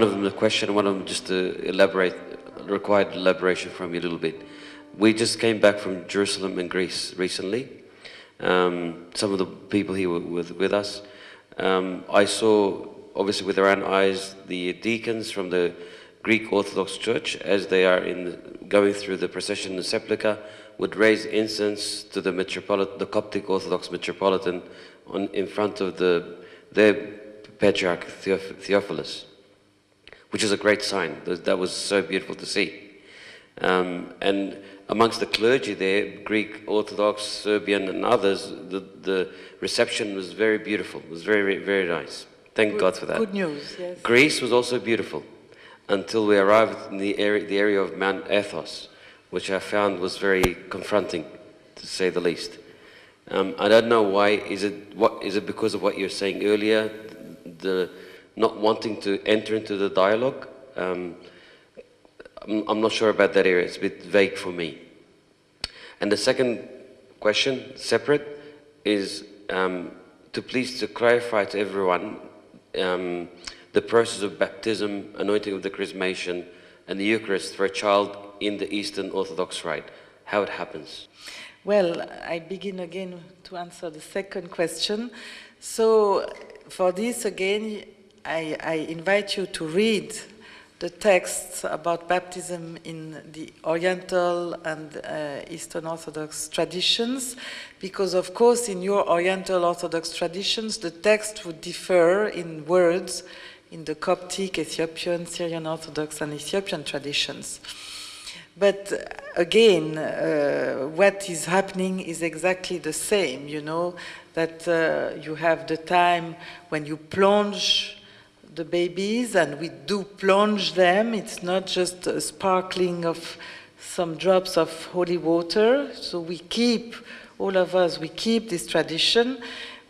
one of them a question, one of them just to elaborate, required elaboration from you a little bit. We just came back from Jerusalem and Greece recently. Some of the people here were with us. I saw, obviously with our own eyes, the deacons from the Greek Orthodox Church, as they are going through the procession in the Sepulchre, would raise incense to the Coptic Orthodox Metropolitan in front of their Patriarch Theophilus, which is a great sign. That was so beautiful to see. And amongst the clergy there, Greek Orthodox, Serbian and others, the reception was very beautiful. It was very, very nice. Thank God for that. Good news, yes. Greece was also beautiful until we arrived in the area of Mount Athos, which I found was very confronting, to say the least. I don't know why. Is it because of what you were saying earlier, the not wanting to enter into the dialogue? I'm not sure about that area. It's a bit vague for me. And the second question, separate, is to clarify to everyone the process of baptism, anointing of the chrismation, and the Eucharist for a child in the Eastern Orthodox rite, how it happens. Well, I begin again to answer the second question. So for this again, I invite you to read the texts about baptism in the Oriental and Eastern Orthodox traditions, because of course in your Oriental Orthodox traditions the text would differ in words in the Coptic, Ethiopian, Syrian Orthodox and Ethiopian traditions. But again, what is happening is exactly the same, you know, that you have the time when you plunge the babies, and we do plunge them. It's not just a sparkling of some drops of holy water. So we keep, all of us, we keep this tradition.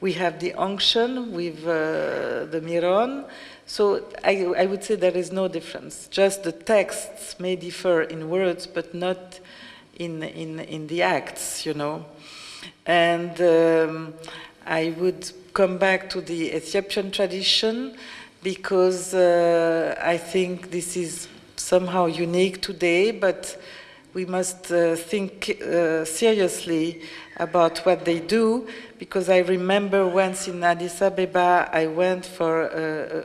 We have the unction with the miron. So I would say there is no difference. Just the texts may differ in words, but not in the acts, you know. And I would come back to the Ethiopian tradition, because I think this is somehow unique today, but we must think seriously about what they do, because I remember once in Addis Ababa I went for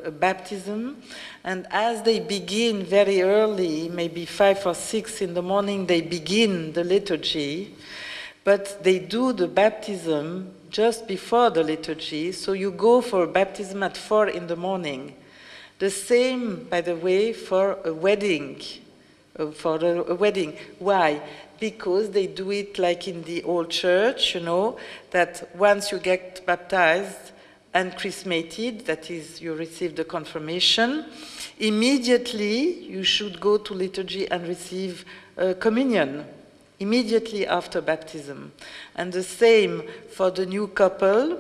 a baptism, and as they begin very early, maybe 5 or 6 in the morning, they begin the liturgy, but they do the baptism just before the liturgy, so you go for baptism at 4 in the morning. The same, by the way, for a wedding. Why? Because they do it like in the old church, you know, that once you get baptized and chrismated, that is, you receive the confirmation, immediately you should go to liturgy and receive communion. Immediately after baptism. And the same for the new couple.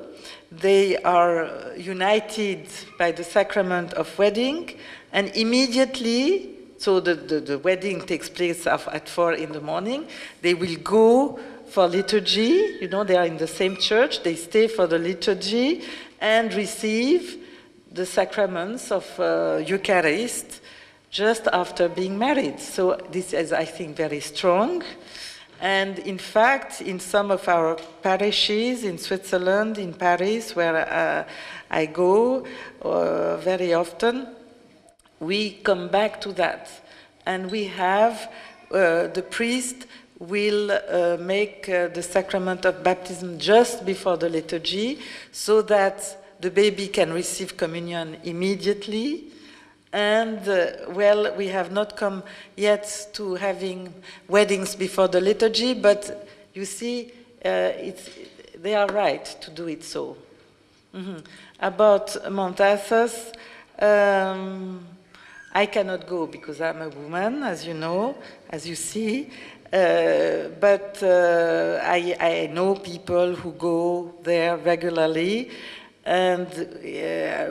They are united by the sacrament of wedding, and immediately, so the wedding takes place at 4 in the morning, they will go for liturgy, you know, they are in the same church, they stay for the liturgy and receive the sacraments of Eucharist just after being married. So this is, I think, very strong. And in fact, in some of our parishes in Switzerland, in Paris, where I go very often, we come back to that. And we have, the priest will make the sacrament of baptism just before the liturgy, so that the baby can receive communion immediately. And, well, we have not come yet to having weddings before the liturgy, but you see, they are right to do it so. About Mount Athos, I cannot go because I'm a woman, as you know, as you see, but I know people who go there regularly. And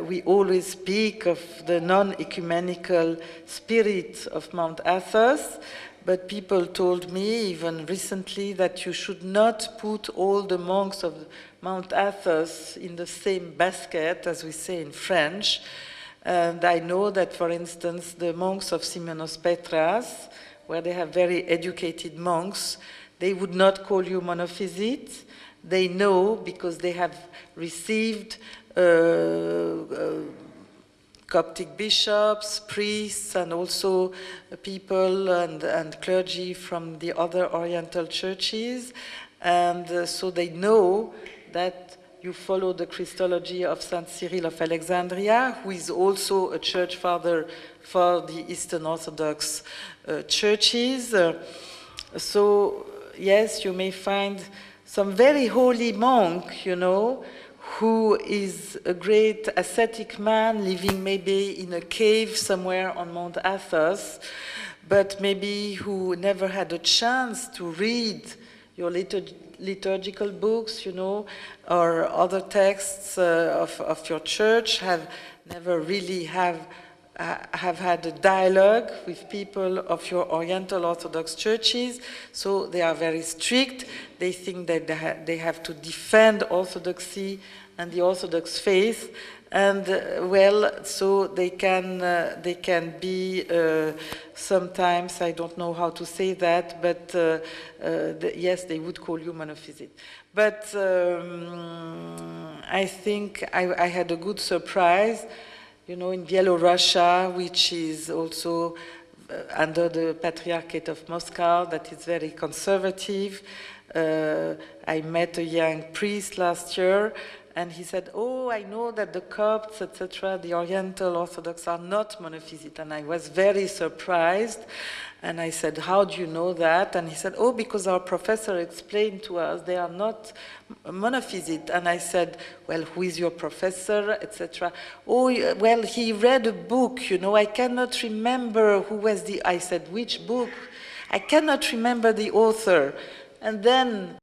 we always speak of the non-ecumenical spirit of Mount Athos, but people told me, even recently, that you should not put all the monks of Mount Athos in the same basket, as we say in French, And I know that, for instance, the monks of Simonos Petras, where they have very educated monks, they would not call you monophysite. They know because they have received Coptic bishops, priests, and also people and clergy from the other Oriental churches. And so they know that you follow the Christology of Saint Cyril of Alexandria, who is also a church father for the Eastern Orthodox churches. So, yes, you may find some very holy monk, you know, who is a great ascetic man living maybe in a cave somewhere on Mount Athos, but maybe who never had a chance to read your liturgical books, you know, or other texts of your church, have never really have had a dialogue with people of your Oriental Orthodox churches, so they are very strict. They think that they have to defend orthodoxy and the Orthodox faith, and well, so they can be sometimes, I don't know how to say that, but yes, they would call you monophysite. But I think I had a good surprise. You know, in Bielorussia, which is also under the Patriarchate of Moscow, that is very conservative. I met a young priest last year, and he said, oh, I know that the Copts, etc., the Oriental Orthodox are not monophysite. And I was very surprised. And I said, how do you know that? And he said, oh, because our professor explained to us they are not monophysite. And I said, well, who is your professor, etc.? Oh, well, he read a book, you know, I cannot remember who was I said, which book? I cannot remember the author. And then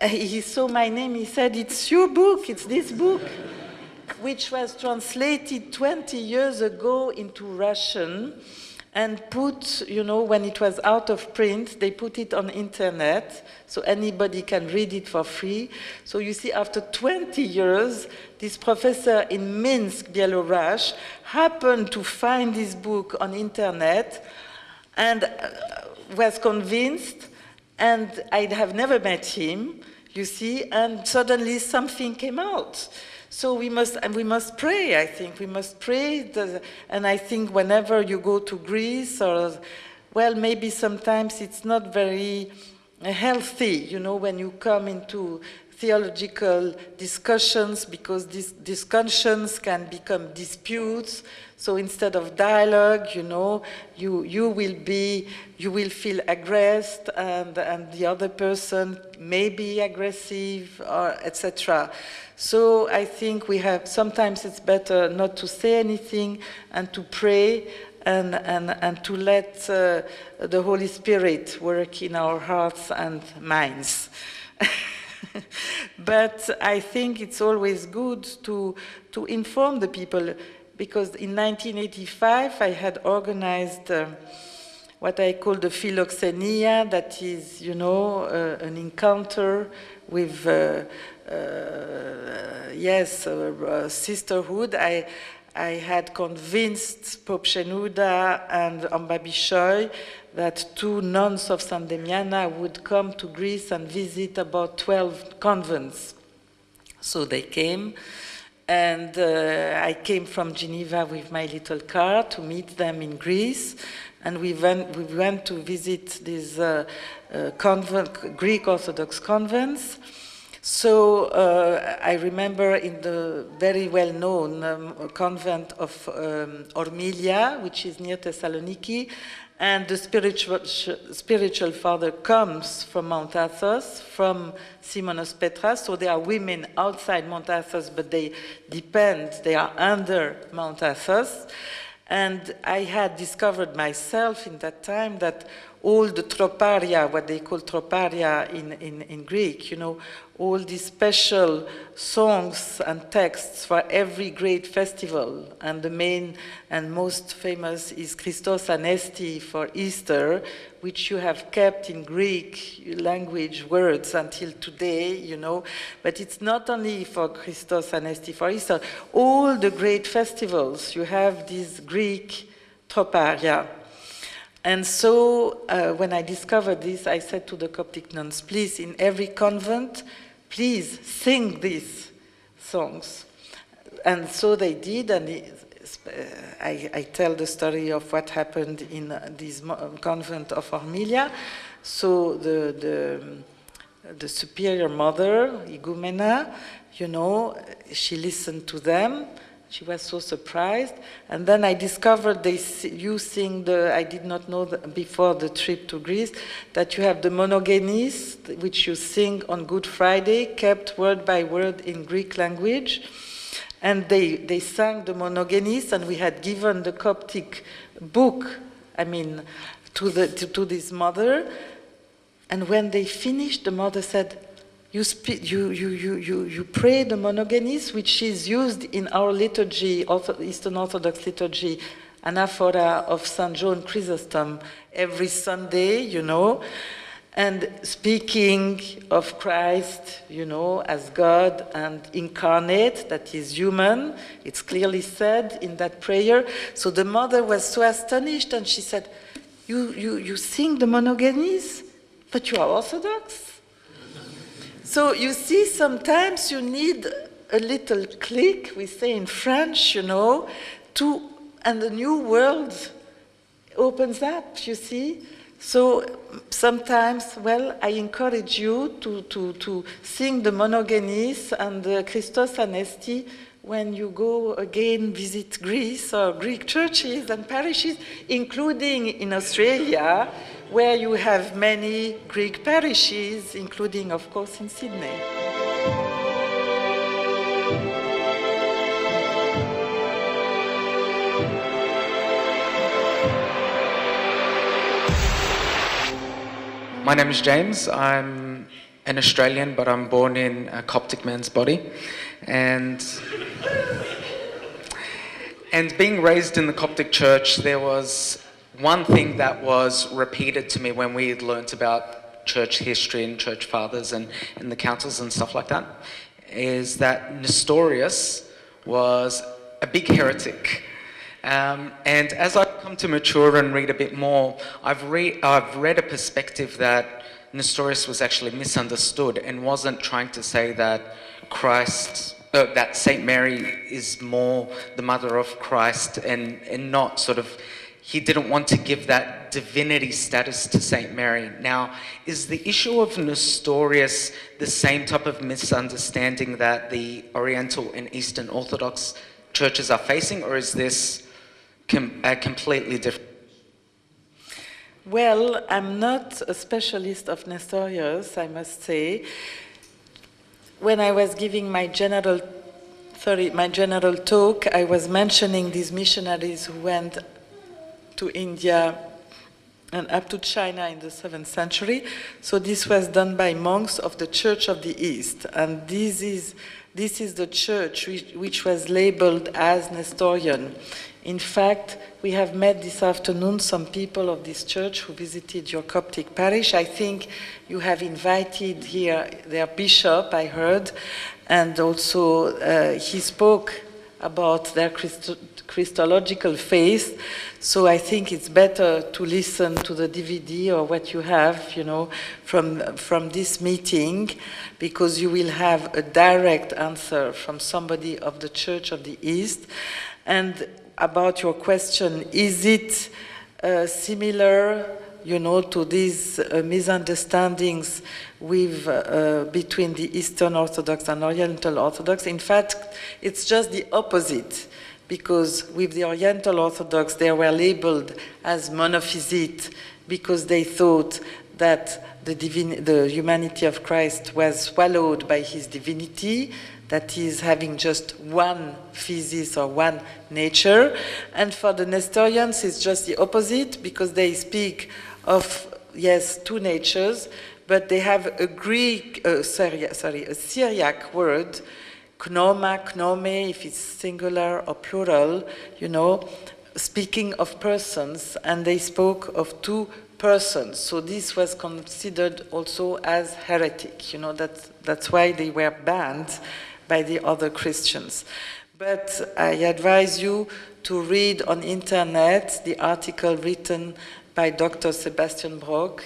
he saw my name, he said, it's your book, it's this book, which was translated 20 years ago into Russian, and put, you know, when it was out of print, they put it on internet, so anybody can read it for free. So you see, after 20 years, this professor in Minsk, Belarus, happened to find this book on internet, and was convinced, and I have never met him, you see, and suddenly something came out. So we must pray, I think. We must pray. And I think whenever you go to Greece, or, well, maybe sometimes it's not very healthy, you know, when you come into theological discussions, because these discussions can become disputes. So instead of dialogue, you know, you will feel aggressed, and the other person may be aggressive, or etc. So I think sometimes it's better not to say anything and to pray and to let the Holy Spirit work in our hearts and minds. But I think it's always good to inform the people, because in 1985 I had organized what I call the philoxenia, that is, you know, an encounter with, sisterhood. I had convinced Pope Shenouda and Amba Bishoy that 2 nuns of San Damiana would come to Greece and visit about 12 convents. So they came, and I came from Geneva with my little car to meet them in Greece, and we went to visit these Greek Orthodox convents. So I remember in the very well-known convent of Ormilia, which is near Thessaloniki, and the spiritual father comes from Mount Athos, from Simonos Petras. So there are women outside Mount Athos, but they are under Mount Athos. And I had discovered myself in that time that all the troparia, what they call troparia in Greek, you know, all these special songs and texts for every great festival. And the main and most famous is Christos Anesti for Easter, which you have kept in Greek language words until today, you know. But it's not only for Christos Anesti for Easter. All the great festivals, you have this Greek troparia. And so when I discovered this, I said to the Coptic nuns, please, in every convent, please sing these songs. And so they did, and I tell the story of what happened in this convent of Ormilia. So the superior mother, igumena, you know, she listened to them. She was so surprised. And then I discovered you sing I did not know before the trip to Greece, that you have the monogenes, which you sing on Good Friday, kept word by word in Greek language. And they sang the monogenes, and we had given the Coptic book, to this mother. And when they finished, the mother said, you pray the monogenes, which is used in our liturgy, Eastern Orthodox liturgy, anaphora of St. John Chrysostom, every Sunday, you know, and speaking of Christ, you know, as God and incarnate, that is human. It's clearly said in that prayer. So the mother was so astonished, and she said, you sing the monogenes, but you are Orthodox? So you see, sometimes you need a little click, we say in French, you know, and the new world opens up, you see. So sometimes, well, I encourage you to sing the monogenes and the Christos Anesti when you go again visit Greece or Greek churches and parishes, including in Australia, where you have many Greek parishes, including, of course, in Sydney. My name is James. I'm an Australian, but I'm born in a Coptic man's body. And being raised in the Coptic Church, there was one thing that was repeated to me when we had learnt about church history and church fathers and the councils and stuff like that, is that Nestorius was a big heretic. And as I've come to mature and read a bit more, I've read a perspective that Nestorius was actually misunderstood and wasn't trying to say that that Saint Mary is more the mother of Christ and not sort of, he didn't want to give that divinity status to Saint Mary. Now, is the issue of Nestorius the same type of misunderstanding that the Oriental and Eastern Orthodox churches are facing, or is this completely different? Well, I'm not a specialist of Nestorius, I must say. When I was giving my general talk, I was mentioning these missionaries who went to India and up to China in the 7th century. So this was done by monks of the Church of the East. And this is the church which was labeled as Nestorian. In fact, we have met this afternoon some people of this church who visited your Coptic parish. I think you have invited here their bishop, I heard, and also he spoke about their Christological faith. So I think it's better to listen to the DVD or what you have, you know, from this meeting, because you will have a direct answer from somebody of the Church of the East. And about your question, is it similar, you know, to these misunderstandings with between the Eastern Orthodox and Oriental Orthodox? In fact, it's just the opposite, because with the Oriental Orthodox, they were labeled as monophysite because they thought that the humanity of Christ was swallowed by his divinity, that is having just one physis or one nature. And for the Nestorians, it's just the opposite, because they speak of yes, two natures, but they have a a Syriac word, knoma, knome, if it's singular or plural, you know, speaking of persons, and they spoke of two persons. So this was considered also as heretic, you know, that's why they were banned by the other Christians. But I advise you to read on internet the article written by Dr. Sebastian Brock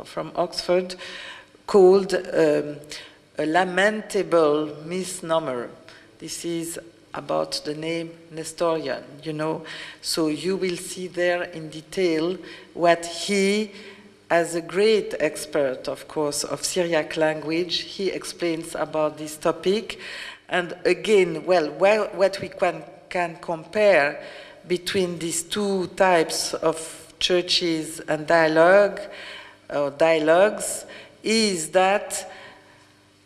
from Oxford called A Lamentable Misnomer. This is about the name Nestorian, you know. So you will see there in detail what he, as a great expert, of course, of Syriac language, he explains about this topic. And again, well, what we can compare between these two types of churches and dialogues is that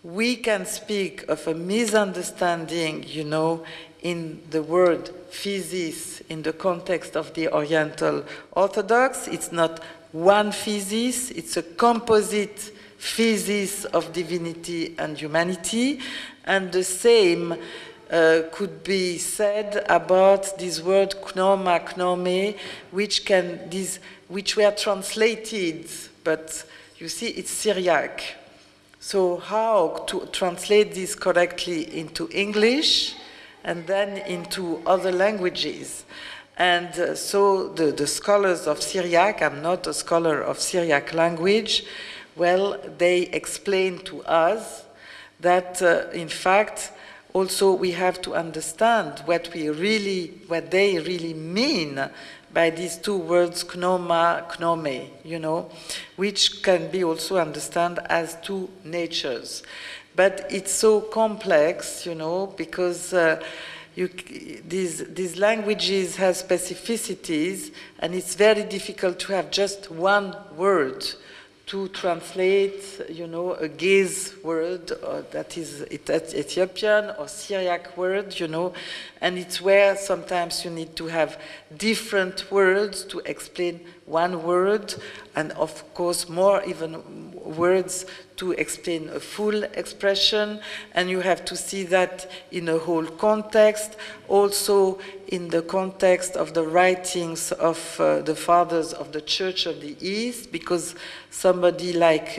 we can speak of a misunderstanding, you know, in the word physis in the context of the Oriental Orthodox. It's not one physis, it's a composite physis of divinity and humanity, and the same could be said about this word knoma, knome, which were translated, but you see it's Syriac. So how to translate this correctly into English and then into other languages? And so the scholars of Syriac, I'm not a scholar of Syriac language, well, they explain to us that in fact also we have to understand what they really mean by these two words, knoma, knome, you know, which can be also understood as two natures. But it's so complex, you know, because these languages have specificities, and it's very difficult to have just one word to translate, you know, a Ge'ez word, or that is Ethiopian or Syriac word, you know, and it's where sometimes you need to have different words to explain one word, and of course more even words to explain a full expression, and you have to see that in a whole context, also in the context of the writings of the fathers of the Church of the East, because somebody like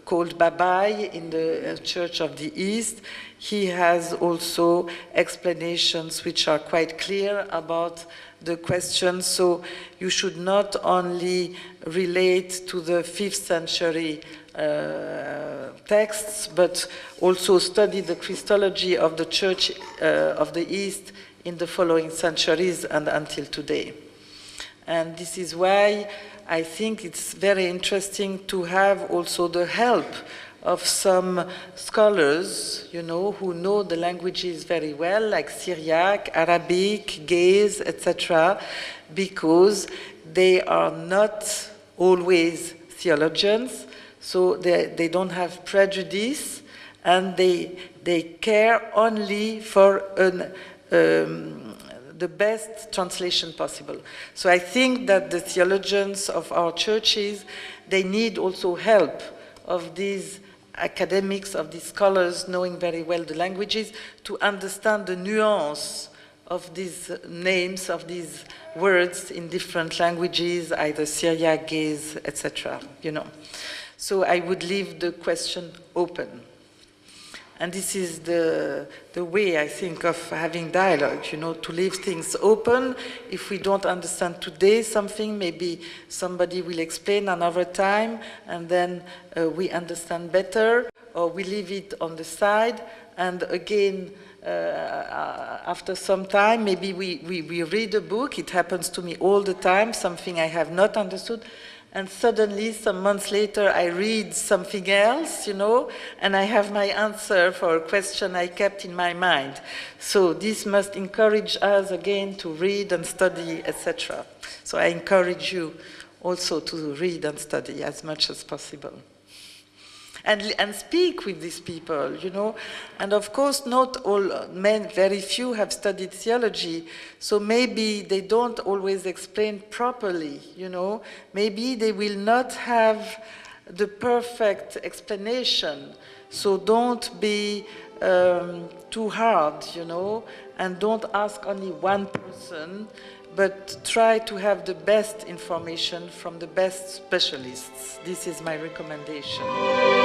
called Babai in the Church of the East, he has also explanations which are quite clear about the question. So you should not only relate to the 5th century texts, but also study the Christology of the Church of the East in the following centuries and until today. And this is why I think it's very interesting to have also the help of some scholars, you know, who know the languages very well, like Syriac, Arabic, Ge'ez, etc., because they are not always theologians, so they don't have prejudice, and they care only for the best translation possible. So I think that the theologians of our churches, they need also help of these academics, of these scholars knowing very well the languages, to understand the nuance of these names, of these words in different languages, either Syriac, Ge'ez, etc., you know. So I would leave the question open. And this is the way, I think, of having dialogue, you know, to leave things open. If we don't understand today something, maybe somebody will explain another time, and then we understand better, or we leave it on the side, and again, after some time, maybe we read a book. It happens to me all the time, something I have not understood, and suddenly, some months later, I read something else, you know, and I have my answer for a question I kept in my mind. So this must encourage us again to read and study, etc. So I encourage you also to read and study as much as possible. and speak with these people, you know. And of course, not all men, very few have studied theology, so maybe they don't always explain properly, you know. Maybe they will not have the perfect explanation, so don't be too hard, you know, and don't ask only one person, but try to have the best information from the best specialists. This is my recommendation.